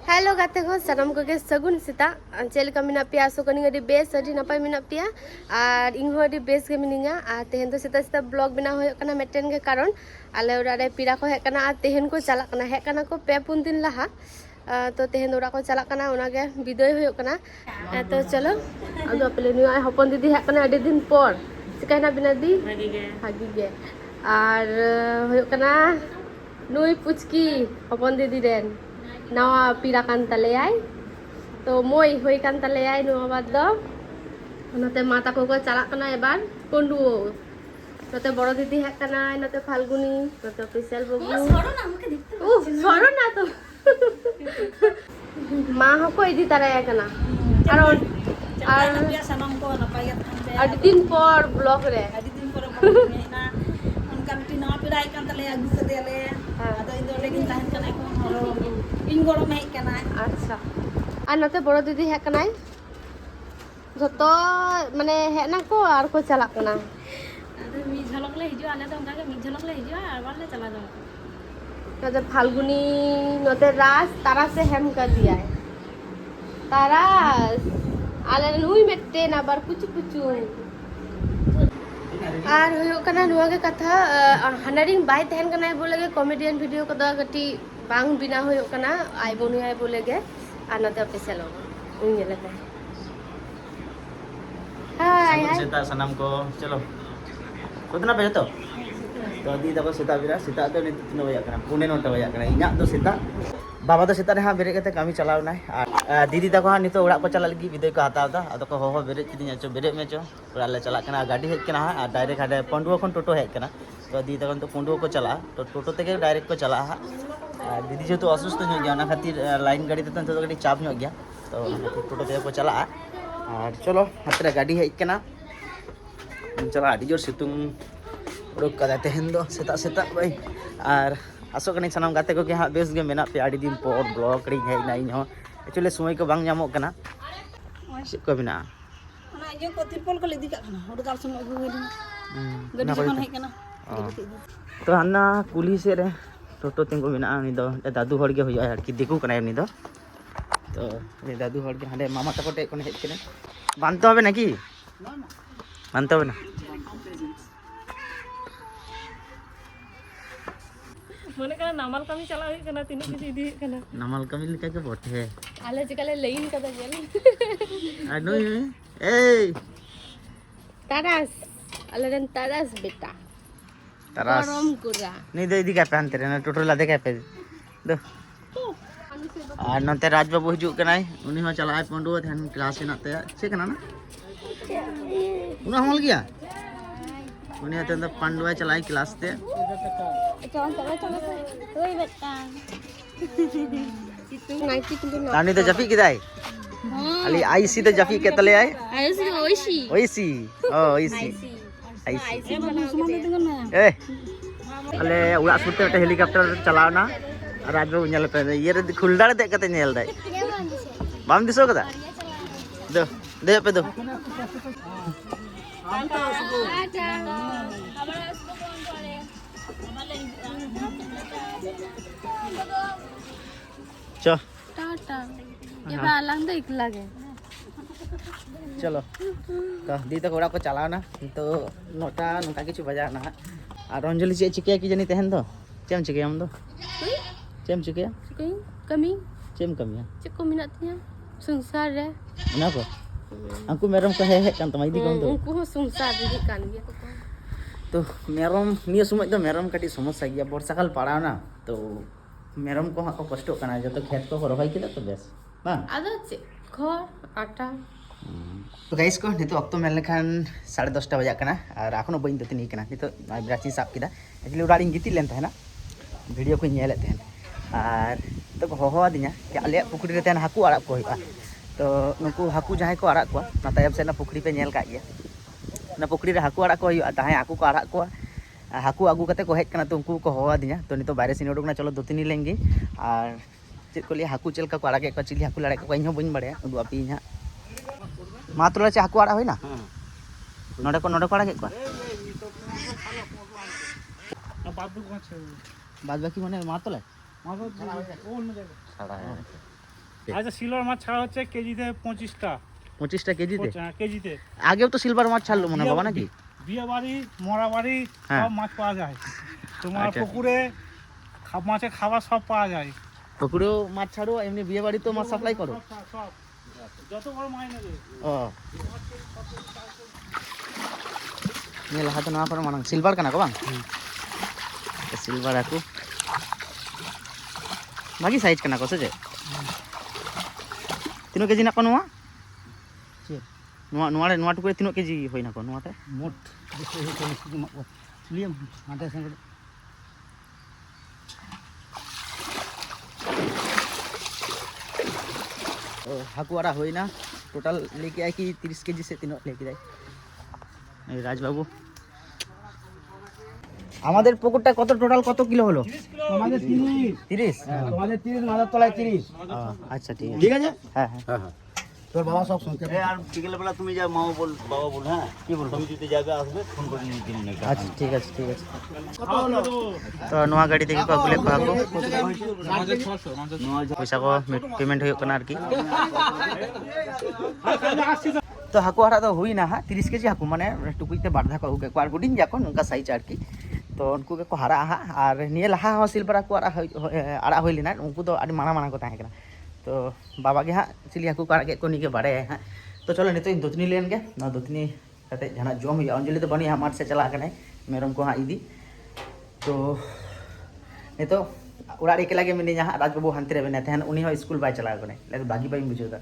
Hello गाते को सानम को के सगुन सीता चेल का मिना पिया सो कनी अडी बेस अडी नपाय मिना पिया और इन हो अडी बेस के मिनिंगा आ तेहन तो सीता सीता ब्लॉग बिना होय कना मेटेन के कारण आले ओरा रे पिरा को हे कना आ तेहन को चला कना हे कना को पे पुन दिन लहा तो तेहन ओरा को चला कना ओना के विदय होय कना तो चलो अब अपले नु आय हपन दीदी हे कना अडी दिन पर सिकायना बिना दी हागी गे और होय कना नुई पुचकी हपन दीदी रेन नवा पीरा कान तलेयाय तो मोय होय कान तलेयाय नो बाद दो नते माता को चला कना एबार पंडु नते बड़ दीदी हे कना नते फाल्गुनी नते स्पेशल बबू सरो ना तो मा हको इदी ताराय कना कारण और सानम को नपाय अडी दिन पर ब्लॉग रे अडी दिन पर ब्लॉग में ना उनका मिट्टी नवा पिराय कान तले अगु कदेले आदो इन दो लेकिन ताहन कना को इन गरो में कना अच्छा आ नते बड़ दीदी हे कना जतो माने हे ना को आर को चला कना आदो मी झलक ले हिजो आले तो उनका के मी झलक ले हिजो आर बार ले चला जाओ नते फाल्गुनी नते रास तारा से हेम कर दिया है तारास आले नुई मेटे ना बार कुछ कुछ आर होयो कना नुआ के कथा हनारिंग बाय तहन कना बोलेगे कॉमेडियन वीडियो को दा गटी बांग बिना होयो कना आइ बनु आइ बोलेगे आ नते स्पेशल हो उन लेते हाय हाय सेता सनम को चलो कितना बजे तो दी तको सेता बिरा सेता तो नि तीन बजे कना पुने नोटा बजे कना इना तो सेता बाबा तो सेता रे हां बेरे कते कामी चलाव नाय आ दीदी तको हां नितो उड़ा को चला लगी विदय को हताव दा अदो को हो बेरे किदिन चो बेरे में चो पूरा ले चला कना गाड़ी हेज कना आ डायरेक्ट हाडे पंडुआ खन टोटो हेज कना तो दी तको तो पंडुआ को चला तो टोटो ते डायरेक्ट को चला हा दीदी जो तो असुस्थ हो गया ना खातिर लाइन गाड़ी ते तो गाड़ी चाप हो गया तो टोटो ते को चला और चलो हतरे गाड़ी हेज कना चला आडी जोर सितुंग उड़क कदा तेहन दो सेता सेता भाई और आसो कनी सनाम गाते को के हां बेस गे मेना पे आडी दिन पर ब्लॉग री हेज ना इन हो एक्चुअली समय को बांग जामो कना से को बिना ना जो को तिरपल को लेदी का ना होड काल समय गु गडी जमन है कना तो हन्ना कुली से रे टोटो तिंगो बिना नि दो दादू हड़ के होया कि देखू कना नि दो तो ये दादू हड़ के हांडे मामा तको टे कोन हेज कने बांधते হবে নাকি बांधते হবে ना मने का नामाल कमी चला है कना तीन के दीदी कना नामाल कमी लिखा के बोटे आले जिकले लेइन कदा गेल अनु ए तारास आले रन तारास बेटा तरास गरम कुरा नहीं दे दी का पहन तेरे ना टोटो ला दे का पे दो और नते राज बाबू हिजू कनाय उनी हो चला पंडुआ ध्यान क्लास में नते से कना ना उना हमल गया उनी हते तो पंडुआ चलाई क्लास ते ओई बेटा नाइटी किंतु तानी तो जफी किदाय अली आईसी तो जफी के तले आए आईसी ओइसी ओइसी ओ ओइसी आईसी ए अले उड़ा सुते हेलीकॉप्टर चलावना राज बाबू नेल पे ये रे खुलदाड़ दे कते नेल दाय बाम दिसो कदा दो दे पे दो चो टाटा ये बालंग तो एक लगे चलो तो दी तक ओड़ा को चलाव ना तो नोटा नोटा किछु बजा ना और अंजलि चे चिकिया की जनी तहन दो चेम चिकिया हम दो चेम चिकिया चिकई कमी चेम कमिया चिको मिनट तिया संसार रे ना को अंकु मेरम को हे kan तमाई दी कोन दो उनको हो संसार दी कान गया तो मेरम निया समय तो मेरम कटी समस्या गया वर्षा काल पड़ाव ना तो मेरम को हाको कष्ट कना जो तो खेत को रोहाई किदा तो बेस बा आदो चे घर आटा तो गाइस को नितो अक्तो मेल लेखान 10:30 बजा कना और आखनो बइन दतनी कना नितो ब्राची साब किदा एक्चुअली उड़ाड़ी गिती लेन तहना वीडियो को नेले तहन और तो होहो आदिया कि आले पुखड़ी रे तहन हाकू आड़ा को होइबा तो नुकु हाकू जहां को आड़ा को ना तायब से ना पुखड़ी पे नेल का गया ना पुखड़ी रे हाकू आड़ा को होइबा ताहे हाकू को आड़ा को हाकू आगू कते को हेज कना तो उनको को होवा दिया तो नितो बाहर से उडुकना चलो दतनी लेंगे और चेक को लिए हाकू चलका को आड़ा के को चिली हाकू लड़ा को इन हो बइन बड़े उदु अपी हा मातुला चे हाकू आड़ा होइना नोडे को आड़ा के को बाद बाकी माने मातुला আচ্ছা সিলভার মাছ ছাড়া হচ্ছে কেজিতে 25টা 25টা কেজিতে? হ্যাঁ, কেজিতে। আগেও তো সিলভার মাছ ছাড়লো মনে হয় বাবা নাকি? বিয়ে বাড়ি মরা বাড়ি হ্যাঁ। সব মাছ পাওয়া যায় তোমার আচ্ছা। পুকুরে মাছের খাবার সব পাওয়া যায় পুকুরেও মাছ ছাড়ো, এমনি বিয়ে বাড়িতেও মাছ সাপ্লাই করো? সব যত বড় মাছ নেবে ও ni lahat na ako manang silver ka na ko bang? Silver ako. Bagi size ka na ko sa je. Tino keji na ko nuwa? Nuwa tu ko tino keji hoy na ko nuwa te? মোট Liam মাঠে সঙ্গে হাকু আড়া হই না total लेके आए कि 30 KG से तीनों लेके जाए এই রাজবাবু। আমাদের পুকুরটা কত টোটাল কত কিলো হলো? তোমাদের 30? তোমাদের 30 মাদার তলায় 30 আচ্ছা ঠিক আছে। ঠিক আছে হ্যাঁ হ্যাঁ তোর বাবা সব শুনতে আর বিকেল বেলা তুমি যা মাও বল বাবা বল হ্যাঁ কি বলবো? তুমি যদি যাবে আসবে ফোন করে নিয়ে দিন না আচ্ছা ঠিক আছে ঠিক আছে। তো নোয়া গাড়ি থেকে ko agule ko ako পয়সা ko পেমেন্ট হইও kana arki তো হাকু হারা তো হুই না হ্যাঁ 30 কেজি হাকু মানে টুকুইতে বাড়ধা কো কে আর গুডিং যাকো নঙ্কা সাইজ আর কি তো উनको के को हरा हा আর নিয়ে লাহা সিলভার আকু আড়া হইলি না উनको তো আদি মানা মানা को ताहे kana तो बाबा के हाँ चिली हाकू को आगे को निके बाड़े हाँ तो चलो नहीं तो इन दुतनी लेन के ना दुतनी कहते जहाँ जोम हुई अंजलि तो बनी हाँ मार्ट से चला करने मेरम को हाँ इदी तो नहीं तो उड़ा के लगे मैंने यहाँ राजबाबू हंतरे बने थे उन्हीं हो स्कूल बाय चला करने लेकिन बाकी बाई बुझे था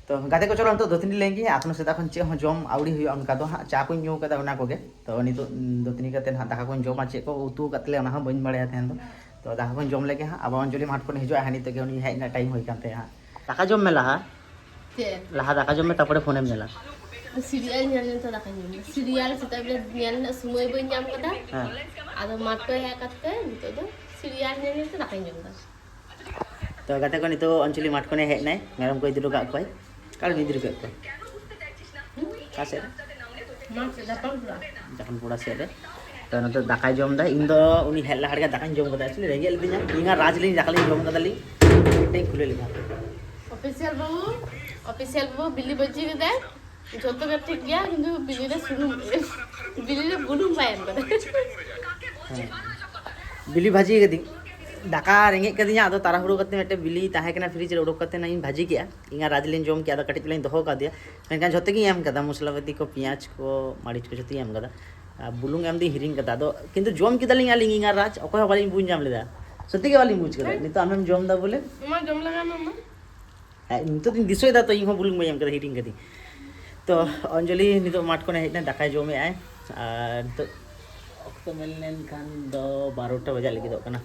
तो गाते को चलो हम तो दुतनी लेंगे आपने से तक चे हाँ जोम आवड़ी हुई उनका तो हाँ चा को न्यू का उना को गे तो नहीं तो दुतनी का हाँ दाका को जोम चे को उतू कतले उना हाँ बन बड़े थे तो दाका को जोम लेके हाँ अब अंजलि माठ को हिजुआ हानि तो उन्हीं है ना टाइम होई कांते हाँ दाका जोम में लाहा दाका जोम में तापरे फोन में नेला সিরিয়াল নিয়ে তো দেখা যাবে সিরিয়াল সেটা বলে নিয়ে না সময় বই নাম কথা हाँ আর মাঠে হ্যাঁ কাটতে তো তো সিরিয়াল নিয়ে তো দেখা যাবে तो गाते को नहीं तो अंजलि माठ को ने है नहीं मेरम को इधर का कोई काल इधर का कोई का से মাঠ সেটা পাঁচটা जखन पूरा से रे तो न तो दाका जोम दा इन दो उनी हेला हड़का दाका जोम कदा एक्चुअली रेंगे लिया इंगा राज लिन दाका जोम कदा ली टे खुले लिया অফিসিয়াল বাবু বিলি বজি দে যত কে ঠিক গিয়া কিন্তু বিলিরে শুরু বিলিরে গুলুম পায় আমরা बिली भाजी के दी दाका रेंगे के दिया आदो तारा हुड़ो करते मेटे बिली ताहे के ना फ्रिज रे उडोक करते ना इन भाजी किया इंगा राजलिन जोम किया कटिट लाइन दोहो का दिया मेनकान झोते की एम कदा मसलावती को प्याज को मारिच को झोते एम कदा बुलुंग एम दी हिरिंग कदा दो किंतु जोम की दलिंग आलिंग इंगा राज ओको वाली बुन जाम लेदा सत्य के वाली बुझ कदा नहीं तो हम जोम दा बोले আমার জম লাগা মামা नहीं तो दिन दिसोय दा तो इंहो बुलुंग में एम कदा हिरिंग कदी तो अंजलि नहीं तो माठ को ने हेटना दाका जोम आए और तो तो मिलनेन खान दो 12टा बजा लगी दो कना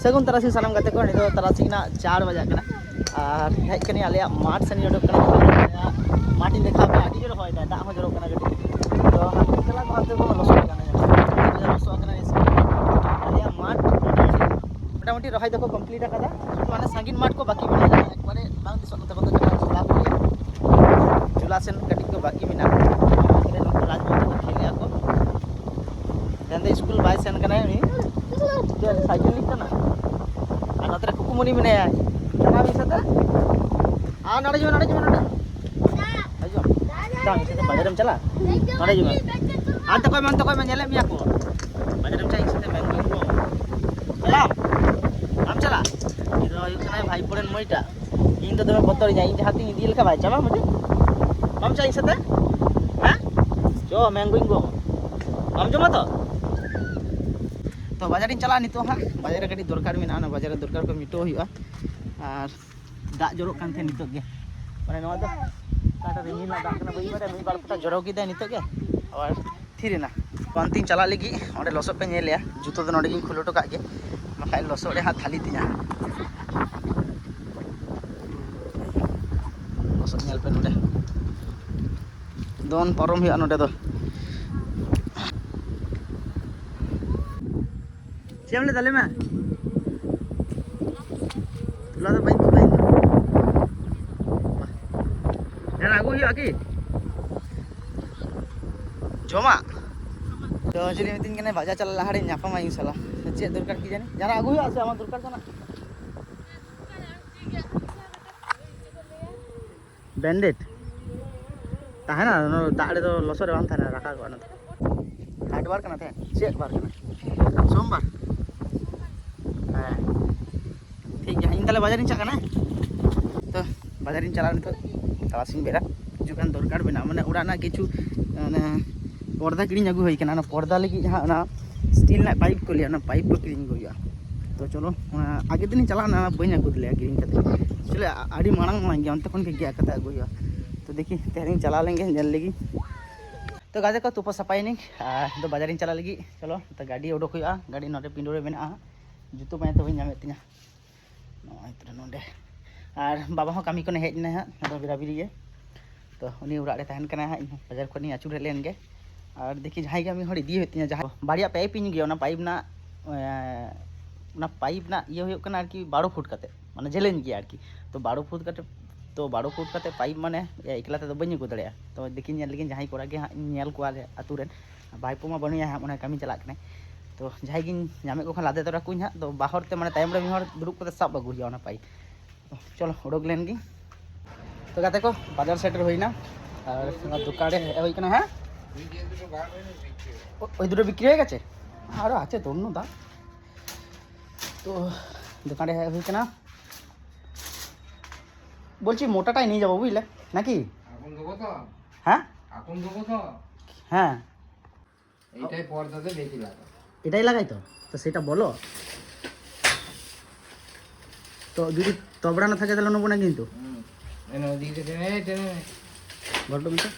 सगुन तरासी सालाम गाते को नितो तरासी ना 4 बजा कना और हेज कनी आले माठ से निडो कना माटी देखा पे आडी जोर होय दा हो जोर कना गटी तो हम चला को हाथ को लसो कना लसो कना इस आले माठ मोटामुटी रहाय देखो कंप्लीट कदा माने सांगिन माठ को बाकी बना एक बारे बांग दिसो तो कना चुला सेन कटी को बाकी मिना रे नो राजबाबू को खेले को देंदे स्कूल बाय सेन कना नी साइकिल लिखता ना और नतरे कुकुमनी में है क्या भी सदा आ नड़े जो आजो काम से बाजार में चला नड़े जो आ तो कोई मैं नेले मिया को बाजार में चाहिए से मैं को चला हम चला इधर आयु कना भाई पड़न मइटा इन तो तुम्हें बतर जाई जहाती इदी लेका भाई चला मुझे हम चाहिए से हैं जो मैंगो इंगो हम जो मत तो बाजार चला नितो हाँ बाजार कटी दरकार में ना बाजार दरकार को मिटो हुआ और दाग जरो कान थे नितो के माने नवा दो काटा रिमिल ना दाग ना बई बारे मी बार फटा जरो किदा नितो के और थिरे ना पंती चला लगी ओडे लसो पे नेलिया जुतो दो नोडे खुलो टो का के मखाय लसो रे हाथ थाली तिया लसो नेल पे नोडे दोन परम हुआ नोडे दो चेमले दले में तुला तो बाइक यार आगो ही आके जोमा तो अंजलि मितिन के बाजार चला लहाड़े नापा माई साला चे दरकार की जाने यार आगो ही आसे आमा दरकार जाना ব্যান্ডেড তাহᱮᱱᱟ ᱫᱟᱜ ᱨᱮᱫᱚ ᱞᱚᱥᱚᱫ ᱨᱮ ᱵᱟᱝ ᱛᱟᱦᱮᱱᱟ ᱨᱟᱠᱟᱵ ᱠᱚᱜᱼᱟ ᱚᱱᱟ ᱫᱚ ᱦᱟᱴ ᱵᱟᱨ ᱠᱟᱱᱟ ᱛᱮ ᱪᱮᱫ ᱵᱟᱨ ᱠᱟᱱᱟ ᱥᱳᱢᱵᱟᱨ ᱦᱮᱸ ᱴᱷᱤक ᱜᱮᱭᱟ ᱤᱧ ᱛᱟᱦᱞᱮ ᱵᱟᱡᱟᱨᱤᱧ ᱪᱟᱜ ᱠᱟᱱᱟ ᱛᱚ ᱵᱟᱡᱟᱨᱤᱧ ᱪᱟᱞᱟᱜᱼᱟ ᱱᱤᱛᱚᱜ ᱛᱟᱨᱟᱥᱤᱧ ᱵᱮᱲᱟ ᱦᱤᱡᱩᱜ ᱠᱟᱱ ᱫᱚᱨᱠᱟর ᱢᱮᱱᱟᱜᱼᱟ ᱢᱟᱱᱮ ᱚᱲᱟᱜ ᱨᱮᱱᱟᱜ ᱠᱤᱪᱷᱩ পর্দা কিনে আগু হয়ে কেনা পর্দা লাগি যাহা না স্টিল না পাইপ কো লিয়া না পাইপ কো কিনে আগু হুয়া তো চলো আগে দিন চালা না বই আগু দিলে কিনে কাতে চলে আড়ি মারাং মারাং গিয়া অন্তে কোন কে গিয়া কাতে আগু হুয়া तो देखी तेहरिंग चला लेंगे जल लगी तो गाजे को तुपो सफाई नहीं तो बाजारिंग चला लगी चलो तो गाड़ी उडोक हुआ गाड़ी नोडे पिंडोरे मेना जुतो पाए तो बी तिना नोडे और बाबा हो कमी को हेज ना हाँ बिरा बिरी तो उन्हीं उड़ा तहन कना हाँ बाजार को आचुर लेन गे और देखी जहाँ के हर इदी होती जहाँ बाड़िया पाइप इन गया पाइप ना पाइप ना ये होना 12 फुट काते माने जेलेन गया तो 12 फुट काते तो 12 फुट काते पाइप माने एकला ते बी अगू दाड़ा तो देखी लेकिन जहाँ कोड़ा के हाँ को आतु भाईपो मा बनुया हाँ कमी चला तो जहाँ नामे को लादे तोरा कुछ हाँ तो बाहर ते माने तायम रे मिहर दुरुब कते साब अगू हुआ पाइप तो चलो उडोक लेन गी तो गाते को बाजार सेटर होइना और दुकान रे होई कना हाँ ওই দুটো বিক্রি হয়ে গেছে আরো আছে তো অন্য দা তো দোকানে হই কেনা বলছি মোটাটাই নিয়ে যাবো বুঝলে নাকি এখন দেবো তো হ্যাঁ এখন দেবো তো হ্যাঁ এইটাই পর্দাতে বেশি লাগা এটাই লাগাই তো সেটা বলো তো যদি তবড়া না থাকে তাহলে নেবো না কিন্তু এনে দিতে টেনে টেনে বলতো মিটা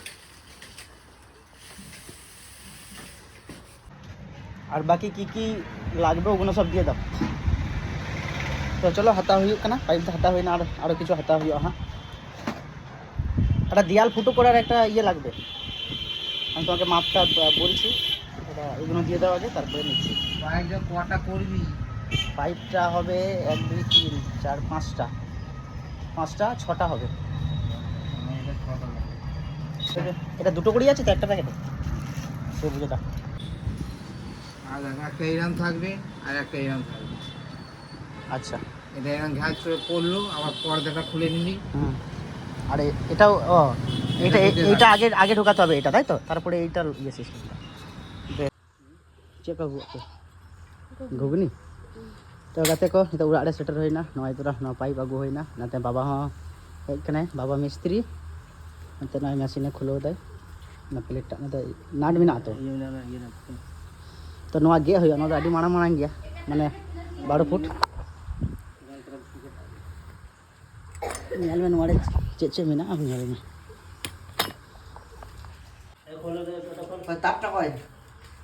और बाकी की लागबे ओगुनो सब दिए दाओ तो चलो हता हुई कना पाइप हता हुई ना और किछु हता हुई हाँ একটা দেয়াল ফুটো করার একটা ইয়ে লাগবে আমি তোমাকে মাপটা বলছি এটা এগুলো দিয়ে দাও আগে তারপরে নিচ্ছি পাইপটা কটা করবি পাইপটা হবে 1 2 3 4 5টা 5টা 6টা হবে এটা কটা এটা দুটো করেই আছে তো একটা প্যাকেটে সে বুঝে দাও আর একটা এরকম থাকবে আর একটা এরকম থাকবে আচ্ছা এটা এরকম ঘাস করে পড়লো আবার পর্দাটা খুলে নিলি হুম আর এটাও ও এটা এটা আগে আগে ঢোকাতে হবে এটা তাই তো তারপরে এইটার ইয়ে সিস্টেমটা চেক ঘুগনি तो गाते को तो उड़ा रे सेटर होइना नय तोरा न पाइप आगु होइना नाते बाबा हो हेज कने बाबा मिस्त्री नाते नय मशीने खुलो दे ना प्लेट ना नाट मेना तो तो नवा गे होय ना आडी माना माना गया माने 12 फुट नेल में नवाड़े चे मेना अब नेल में तारटा कय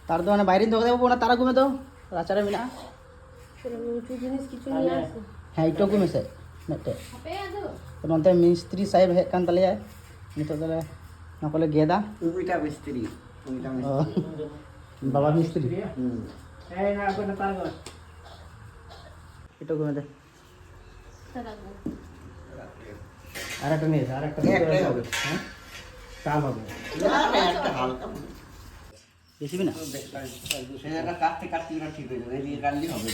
तार दो माने बाहरी धोके देबो ना तारा घुमे दो राचारे मेना हाँ इटोकू में से नटे तो नोते मिस्त्री साहेब हेज कान तले नितो दले ना कोले गेदा उइटा मिस्त्री बाबा मिस्त्री ए ना को ना तार इटोकू में दे আরেকটা নিয়ে আরেকটা একটাই হবে হ্যাঁ কাম হবে না একটা হালকা বেশি না সেটা কাটতে কাটতে না ঠিক হয়ে যাবে এই কাটলেই হবে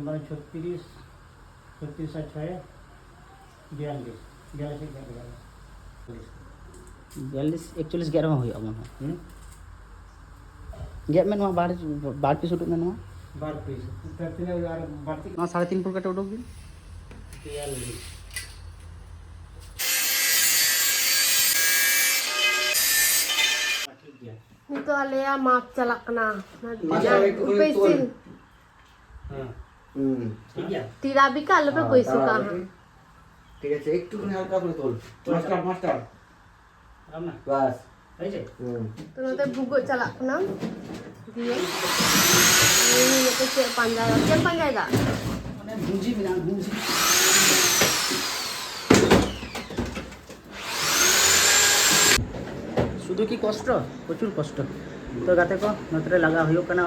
মানে 36 36 আর 6 42 41 11 में हुई अब गैप में बार पीस उठो में 12 पीस तने और बाती 3.5 फुट कटे उठोगी Nito alea maaf calak kena. Pesil. Tidak bika lebih koi suka. ঠিক আছে একটুখানি হালকা করে তোল মাস্টার মাস্টার राम ना বাস आई जे Tu nanti buguk calak kena. Dia. Ini nanti cek panjang. Cek panjang tak? माने गुंजी बिना गुंजी শুধু কি কষ্ট প্রচুর কষ্ট তো গাতে কো নতরে লাগা হইও কানা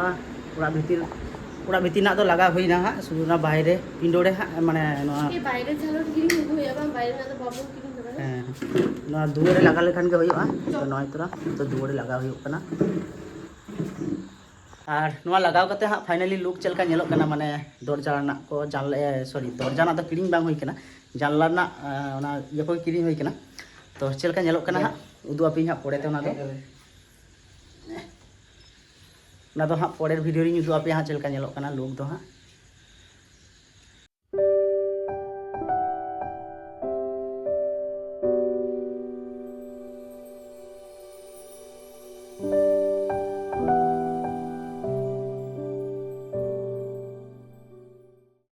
পুরা ভিতর না তো লাগা হই না শুধু না বাইরে পিন্ডোরে মানে Ini bayar jalur gini hugu ya bang. Bayar nanti babun gini tu kan? ᱦᱮᱸ ᱱᱚᱣᱟ ᱫᱩᱣᱟᱹᱨ ᱨᱮ ᱞᱟᱜᱟᱣ ᱞᱮᱠᱷᱟᱱ ᱜᱮ ᱦᱩᱭᱩᱜᱼᱟ ᱛᱚ ᱱᱚᱜᱼᱚᱭ ᱛᱚᱨᱟ ᱛᱚ ᱫᱩᱣᱟᱹᱨ ᱨᱮ ᱞᱟᱜᱟᱣ ᱦᱩᱭᱩᱜ ᱠᱟᱱᱟ ᱟᱨ ᱱᱚᱣᱟ ᱞᱟᱜᱟᱣ ᱠᱟᱛᱮ ᱦᱟᱸᱜ ᱯᱷᱟइनली लुक ᱪᱮᱫ ᱞᱮᱠᱟ ᱧᱮᱞᱚᱜ ᱠᱟᱱᱟ ᱢᱟᱱᱮ ᱫᱚᱨᱡᱟ ᱨᱮᱱᱟᱜ ᱠᱚ ᱡᱟᱱᱞᱟ ᱥᱚরি ᱫᱚᱨᱡᱟ ᱨᱮᱱᱟᱜ ᱫᱚ ᱠᱤᱨᱤᱧ ᱵᱟᱝ ᱦᱩᱭ ᱠᱟᱱᱟ ᱡᱟᱱᱞᱟ ᱨᱮᱱᱟᱜ ᱚᱱᱟ ᱤᱭᱟᱹ ᱠᱚ ᱠᱤᱨᱤᱧ ᱦᱩᱭ ᱠᱟᱱᱟ तो चेक लगाᱧᱮᱞᱚᱜ ᱠᱟᱱᱟ ᱦᱟᱸᱜ उदू आपी हाँ पड़े हाँ पड़े भिडियो उदू आपे हाँ चेक लुक दो हाँ